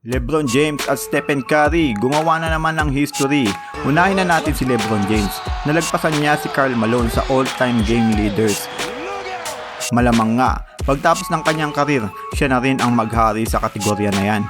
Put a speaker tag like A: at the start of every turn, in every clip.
A: LeBron James at Stephen Curry gumawa na naman ng history. Unahin na natin si LeBron James. Nalagpasan niya si Karl Malone sa all-time game leaders. Malamang nga, pagtapos ng kanyang karir, siya na rin ang maghari sa kategorya na yan.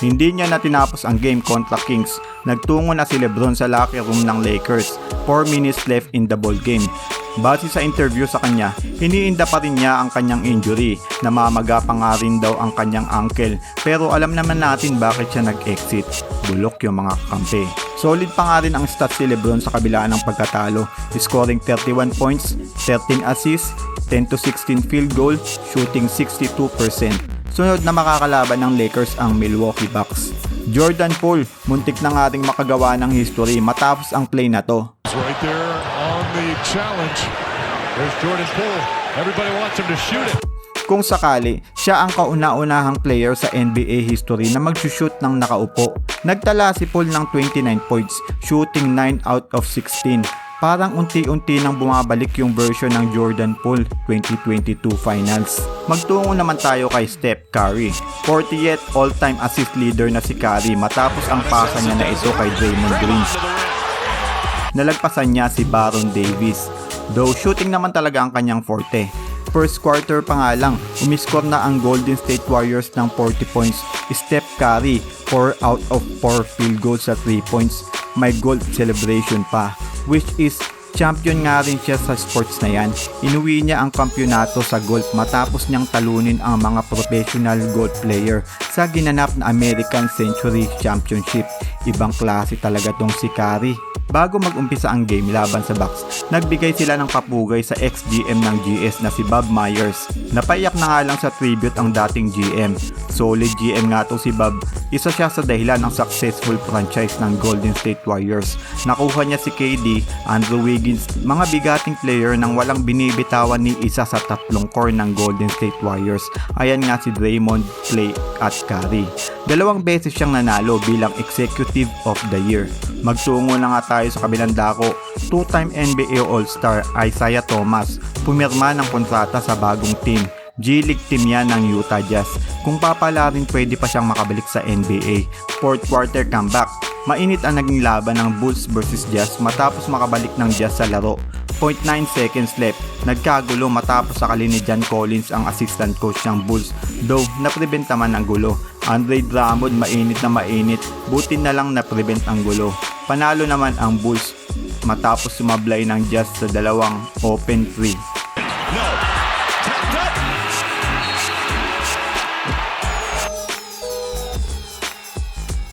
A: Hindi niya na tinapos ang game kontra Kings. Nagtungo na si LeBron sa locker room ng Lakers. 4 minutes left in the ball game. Base sa interview sa kanya, iniinda pa rin niya ang kanyang injury. Namamaga pa nga rin daw ang kanyang ankle. Pero alam naman natin bakit siya nag-exit. Bulok yung mga kampe. Solid pa nga rin ang stats ni LeBron sa kabila ng pagkatalo. Scoring 31 points, 13 assists, 10-16 field goal, shooting 62%. Sunod na makakalaban ng Lakers ang Milwaukee Bucks. Jordan Poole, muntik na nga ring makagawa ng history matapos ang play na to.
B: Right there on the challenge. There's Jordan Poole. Everybody wants him to shoot it.
A: Kung sakali, siya ang kauna-unahang player sa NBA history na mag-shoot ng nakaupo. Nagtala si Poole ng 29 points, shooting 9 out of 16. Parang unti-unti nang bumabalik yung version ng Jordan Poole 2022 Finals. Magtungo naman tayo kay Steph Curry. 40th all-time assist leader na si Curry matapos ang pasa niya na ito kay Draymond Green. Nalagpasan niya si Baron Davis. Though shooting naman talaga ang kanyang forte. First quarter pa nga lang, umiscore na ang Golden State Warriors ng 40 points. Steph Curry, 4 out of 4 field goals sa 3 points. May gold celebration pa, which is champion nga rin siya sa sports na yan. Inuwi niya ang kampyonato sa golf matapos niyang talunin ang mga professional golf player sa ginanap na American Century Championship. Ibang klase talaga tong si Curry. Bago mag-umpisa ang game laban sa Bucks, nagbigay sila ng papugay sa ex-GM ng GS na si Bob Myers. Napaiyak na nga lang sa tribute ang dating GM. Solid GM nga to si Bob. Isa siya sa dahilan ng successful franchise ng Golden State Warriors. Nakuha niya si KD, Andrew Wiggins, mga bigating player nang walang binibitawan ni isa sa tatlong core ng Golden State Warriors. Ayan nga si Draymond, Klay at Curry. 2 beses siyang nanalo bilang Executive of the Year. Magtungo na nga tayo sa kabilang dako. 2-time NBA All-Star Isaiah Thomas pumirma ng kontrata sa bagong team. G-League team yan ng Utah Jazz. Kung papala rin pwede pa siyang makabalik sa NBA. 4th quarter comeback. Mainit ang naging laban ng Bulls vs Jazz matapos makabalik ng Jazz sa laro. 0.9 seconds left. Nagkagulo matapos sakali ni John Collins ang assistant coach ng Bulls. Though na-prevent naman ang gulo. Andre Drummond mainit na mainit. Buti na lang na-prevent ang gulo. Panalo naman ang Bulls matapos sumablay ng Jazz sa 2 open 3.